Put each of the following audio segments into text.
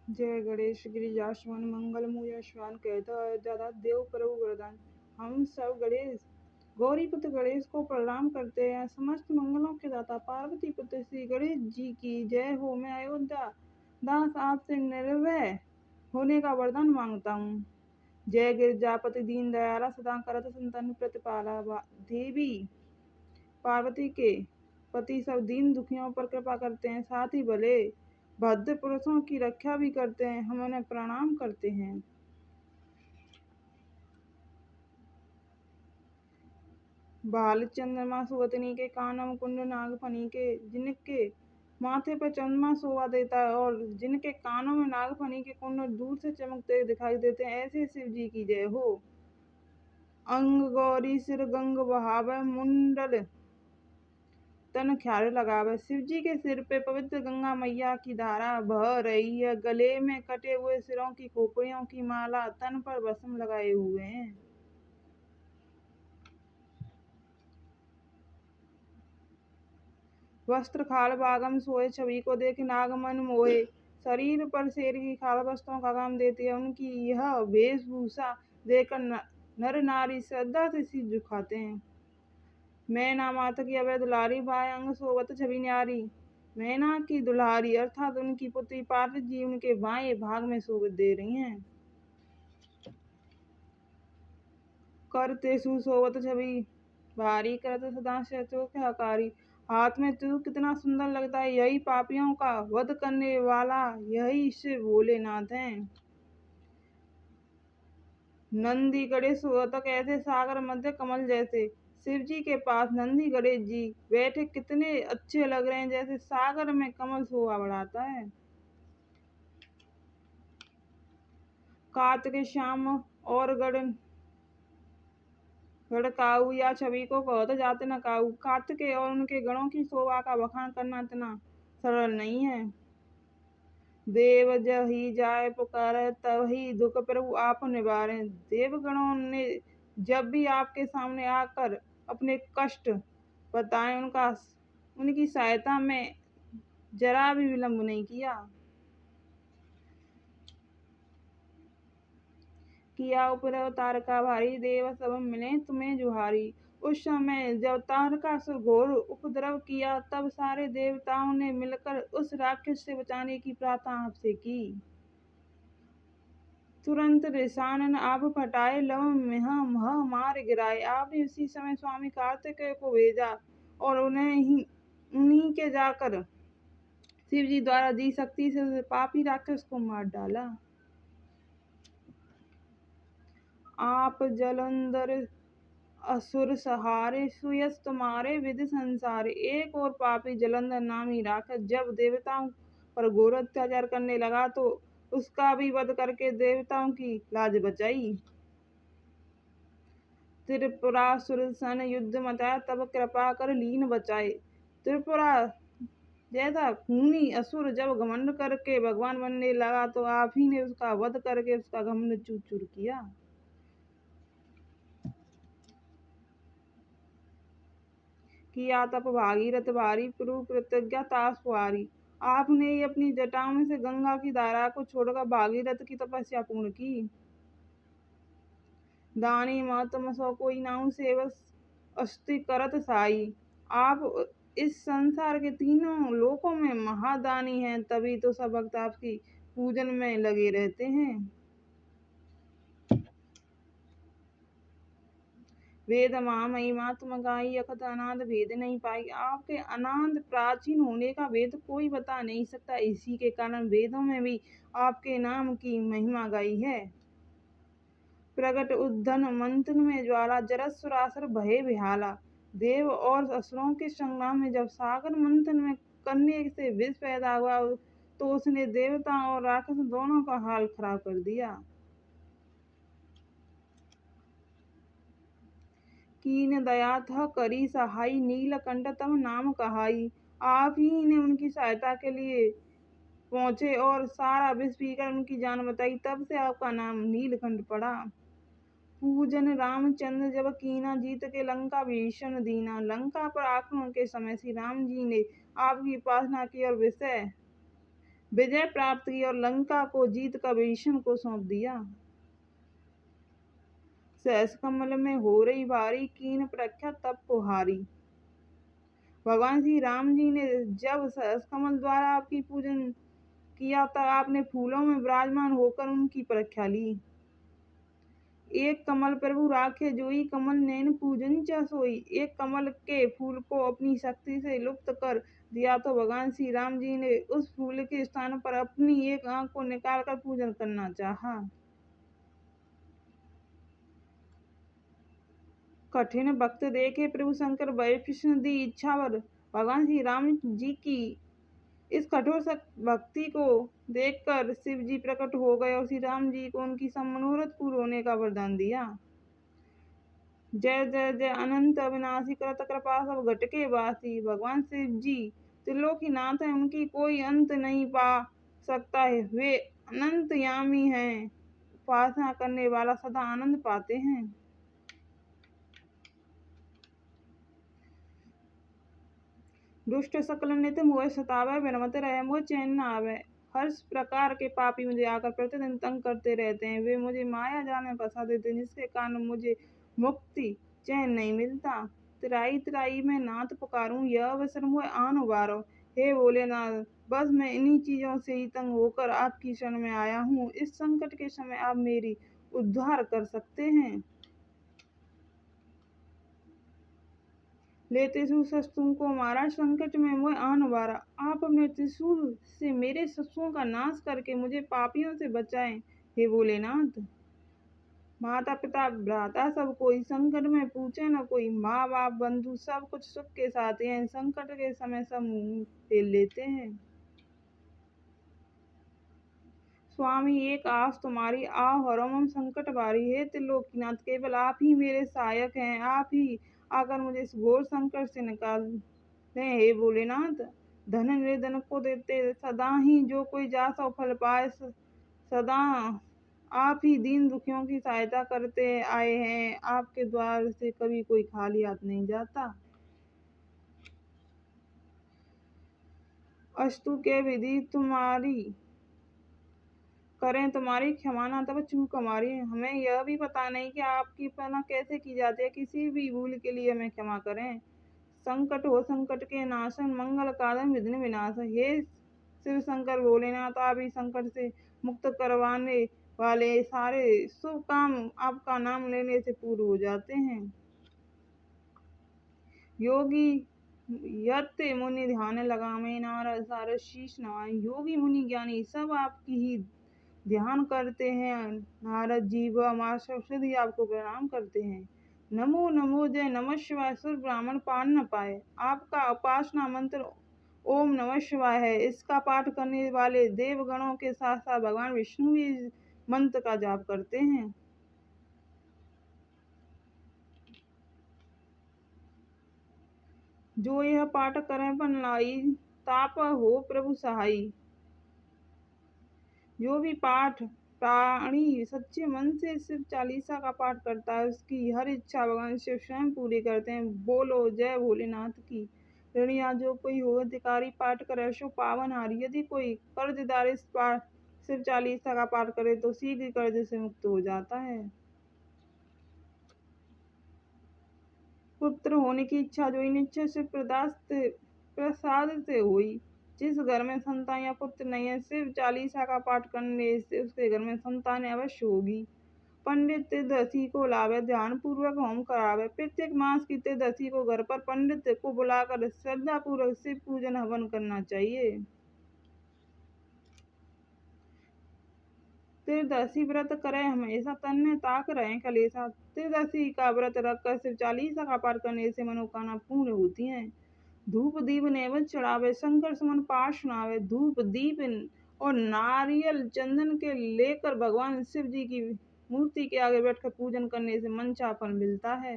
जय गणेश गिरिजाश्वन मंगल मूयश्वान कहता है दादा देव प्रभु वरदान। हम सब गणेश गौरी पुत्र गणेश को प्रणाम करते हैं। समस्त मंगलों के दाता पार्वती पुत्र श्री गणेश जी की जय हो। मैं अयोध्या दास आपसे निर्भय होने का वरदान मांगता हूँ। जय गिरजापति दीन दयाला सदा करत संतन प्रतिपाला। देवी पार्वती के पति सब दीन दुखियों पर कृपा करते हैं, साथ ही भले भद्र पुरुषों की रक्षा भी करते हैं। हम उन्हें प्रणाम करते हैं। बाल चंद्रमा सुवतनी के कानों में कुंड नागफनी के, जिनके माथे पर चंद्रमा शोभा देता है और जिनके कानों में नागफनी के कुंड दूर से चमकते दिखाई देते हैं, ऐसे शिव जी की जय हो। अंग गौरी सिर गंग बहावे, मुंडल तन ख्याल लगावे। शिव जी के सिर पे पवित्र गंगा मैया की धारा बह रही है। गले में कटे हुए सिरों की खोपड़ियों की माला, तन पर भस्म लगाए हुए हैं। वस्त्र खाल बागम सोए, छवि को देख नाग मन मोहे। शरीर पर शेर की खाल वस्त्रों का काम देती है। उनकी यह वेशभूषा देखकर नर नारी श्रद्धा से सिर झुकाते हैं। मैना माता की अभय दुलारी, बाएं अंग सोवत छवि न्यारी। मैना की दुल्हारी अर्थात उनकी पुत्री पार्वती जी उनके बाएं भाग में शोभित दे रही हैं। करते सुशोभत छवि भारी, करत सदा शत्रुकारी। हाथ में त्रिशूल कितना सुंदर लगता है। यही पापियों का वध करने वाला, यही शिव भोलेनाथ हैं। नंदी गणेश तक ऐसे सागर मध्य कमल जैसे। शिव जी के पास नंदी गणेश जी बैठे कितने अच्छे लग रहे हैं, जैसे सागर में कमल शोभा बढ़ाता है। कार्तिक श्याम और गढ़काऊ या छवि को कहते जाते न काऊ। कार्तिकेय और उनके गणों की शोभा का बखान करना इतना सरल नहीं है। देव जही जाय पुकारे, तभी दुख प्रभु आप निवारे। देवगणों ने जब भी आपके सामने आकर अपने कष्ट बताए, उनकी सहायता में जरा भी विलंब नहीं किया ऊपर अवतार का भारी। देव सब मिले तुम्हें जुहारी। उस समय जब तारकासुर घोर उपद्रव किया, तब सारे देवताओं ने मिलकर उस राक्षस से बचाने की प्रार्थना आपसे की। तुरंत रिसानन आप फटाए, लव मह मार गिराए। आपने उसी समय स्वामी कार्तिकेय को भेजा और उन्हीं के जाकर शिव जी द्वारा दी शक्ति से उस पापी राक्षस को मार डाला। आप जलंधर असुर सहारे, सुयस तुम्हारे विधि संसारे। एक और पापी जलंधर नामी राक्षस जब देवताओं पर घोर अत्याचार करने लगा, तो उसका भी वध करके देवताओं की लाज बचाई। त्रिपुरासुर सन युद्ध मचाया, तब कृपा कर लीन बचाए। त्रिपुरा जैसा खूनी असुर जब घमंड करके भगवान बनने लगा, तो आप ही ने उसका वध करके उसका घमंड चूर चूर किया। किया तप भागीरथ भारी, प्रभु प्रतिज्ञा तासुहारी। आपने ही अपनी जटाओं में से गंगा की धारा को छोड़कर भागीरथ की तपस्या पूर्ण की। दानी महतम सौ कोई नाऊ, सेवस अस्तु करत साई। आप इस संसार के तीनों लोकों में महादानी हैं, तभी तो सब भक्त आपकी पूजन में लगे रहते हैं। वेद महिमा तुम गाई, अकथ अनाद भेद नहीं पाई। आपके अनाद प्राचीन होने का वेद कोई बता नहीं सकता। इसी के कारण वेदों में भी आपके नाम की महिमा गाई है। प्रगट उद्धन मंथन में ज्वाला, जरत सुरासुर भये बेहाला। देव और असुरों के संग्राम में जब सागर मंथन में करने से विष पैदा हुआ, तो उसने देवता और राक्षस दोनों का हाल खराब कर दिया। कीन दया था करी सहाई, नीलकंठ तब नाम कहाई। आप ही ने उनकी सहायता के लिए पहुंचे और सारा विष पीकर उनकी जान बचाई, तब से आपका नाम नीलकंठ पड़ा। पूजन रामचंद्र जब कीना, जीत के लंका भीषण दीना। लंका पर आक्रमण के समय श्री राम जी ने आपकी उपासना की और विषय विजय प्राप्त की और लंका को जीत कर विभीषण को सौंप दिया। सहस कमल में हो रही भारी, कीन प्रख्या तब पुहारी। भगवान श्री राम जी ने जब सहस कमल द्वारा आपकी पूजन किया तब आपने फूलों में विराजमान होकर उनकी परीक्षा ली। एक कमल प्रभु राखे जोई, कमल नैन पूजन च सोई। एक कमल के फूल को अपनी शक्ति से लुप्त कर दिया तो भगवान श्री राम जी ने उस फूल के स्थान पर अपनी एक आंख को निकालकर पूजन करना चाहा। कठिन भक्त देखे प्रभु शंकर, भय कृष्ण दी इच्छा वर। भगवान श्री राम जी की इस कठोर भक्ति को देखकर शिव जी प्रकट हो गए और श्री राम जी को उनकी सब मनोरथ पूर्ण होने का वरदान दिया। जय जय जय अनंत अविनाशी, करत कृपा सब घट के वासी। भगवान शिव जी त्रिलोकीनाथ है, उनकी कोई अंत नहीं पा सकता है। वे अनंत यामी हैं, उपासना करने वाला सदा आनंद पाते हैं। दुष्ट सकल नित मोह सतावे, बिनमत रहे मोह चैन न आवे। हर प्रकार के पापी मुझे आकर प्रतिदिन तंग करते रहते हैं। वे मुझे माया जाल में फंसा देते हैं, जिसके कारण मुझे मुक्ति चैन नहीं मिलता। तिराई तिराई में नाथ पुकारूं, यह अवसर मुझे आन उबारो। हे भोलेनाथ, बस मैं इन्हीं चीजों से ही तंग होकर आपकी शरण में आया हूँ। इस संकट के समय आप मेरी उद्धार कर सकते हैं। ले त्रिशूल शस्त्रों को मारा, संकट में मुझे आन उबारा। आप अपने त्रिशूल से मेरे शत्रुओं का नाश करके मुझे पापियों से बचाएं। हे भोलेनाथ, माता पिता भ्राता सब कोई संकट में पूछे न कोई। माँ बाप बंधु सब कुछ सुख के साथ हैं, संकट के समय सब मुंह फेर लेते हैं। स्वामी एक आस तुम्हारी, आओ हरो मम संकट बारी। हे त्रिलोकीनाथ, केवल आप ही मेरे सहायक हैं। आप ही आकर मुझे इस घोर संकट से निकाल दें। हे भोलेनाथ, धन निर्धन को देते सदा ही, जो कोई जासो फल पाए सदा। आप ही दीन दुखियों की सहायता करते आए हैं। आपके द्वार से कभी कोई खाली हाथ नहीं जाता। अस्तु के विधि तुम्हारी, करें तुम्हारी क्षमा ना तब चूक हमारी। हमें यह भी पता नहीं कि आपकी पना कैसे की जाती है, किसी भी भूल के लिए हमें क्षमा करें। संकट हो संकट के नाशन, मंगल कारण विघ्न विनाश। हे शिव शंकर भोलेनाथ, आप ही संकट से मुक्त करवाने वाले, सारे शुभ काम आपका नाम लेने से पूर्ण हो जाते हैं। योगी यत मुनि ध्यान लगावे, नारद सारद शीश नवाए। योगी मुनि ज्ञानी सब आपकी ही ध्यान करते हैं। नारद जी व माँ सरस्वती आपको प्रणाम करते हैं। नमो नमो जय नमः शिवाय, सुर ब्राह्मण पान न पाए। आपका उपासना मंत्र ओम नमः शिवाय है। इसका पाठ करने वाले देवगणों के साथ साथ भगवान विष्णु भी इस मंत्र का जाप करते हैं। जो यह पाठ करें पन लाई, ताप हो प्रभु सहाई। जो भी पाठ प्राणी सच्चे मन से शिव चालीसा का पाठ करता है, उसकी हर इच्छा भगवान शिव स्वयं पूरी करते हैं। बोलो जय भोलेनाथ की। ऋणिया जो कोई हो अधिकारी पाठ करे सो पावन हारी। यदि कोई कर्जदार इस शिव चालीसा का पाठ करे तो शीघ्र कर्ज से मुक्त हो जाता है। पुत्र होने की इच्छा जो निश्चय शिव प्रसाद से हुई। जिस घर में संतान या पुत्र नहीं है, शिव चालीसा का पाठ करने से उसके घर में संतान अवश्य होगी। पंडित त्रिदशी को लावे, ध्यान पूर्वक होम करावे। प्रत्येक मास की त्रिदशी को घर पर पंडित को बुलाकर श्रद्धा पूर्वक शिव पूजन हवन करना चाहिए। त्रिदशी व्रत करे हमेशा, तन में ताक रहे कलेसा। त्रिदशी का व्रत रखकर शिव चालीसा का पाठ करने से मनोकामना पूर्ण होती हैं। धूप दीप नैवेद्य चढ़ावे, शंकर सुमन पाठ सुनावे। धूप दीप और नारियल चंदन के लेकर भगवान शिव जी की मूर्ति के आगे बैठकर पूजन करने से मनचा फल मिलता है।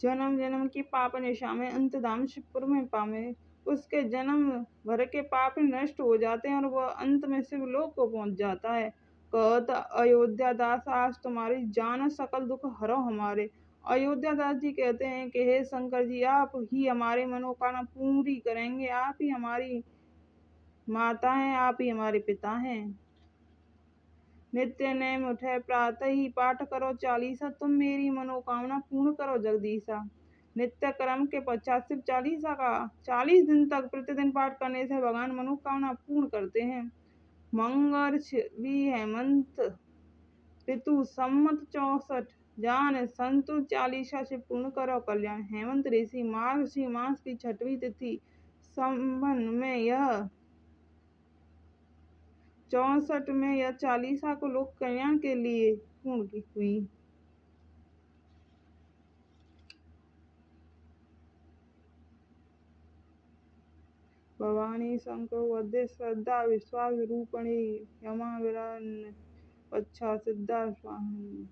जन्म जन्म की पाप निशा में अंत धाम शिवपुर में पावे। उसके जन्म भर के पाप नष्ट हो जाते हैं और वह अंत में शिवलोक को पहुंच जाता है। कहत अयोध्या दास आज तुम्हारी, जान सकल दुख हरो हमारे। अयोध्या दास जी कहते हैं कि हे शंकर जी, आप ही हमारे मनोकामना पूरी करेंगे, आप ही हमारी माता हैं, आप ही हमारे पिता हैं। नित्य नेम उठे प्रातः ही पाठ करो चालीसा, तुम मेरी मनोकामना पूर्ण करो जगदीशा। नित्य कर्म के पश्चात सिर्फ चालीसा का 40 दिन तक प्रतिदिन पाठ करने से भगवान मनोकामना पूर्ण करते हैं। मंगल भी हेमंत ऋतु सम्मत 64 जान संतु चालीसा से पूर्ण करो कल्याण। हेमंत ऋषि मार्गशीर मास की 6वीं तिथि संबंध में यह 64 में यह चालीसा को लोक कल्याण के लिए पूर्ण की हुई। भवानी शंकर वध्य श्रद्धा विश्वास रूपणी यमा विरान अच्छा सिद्धा स्वामी।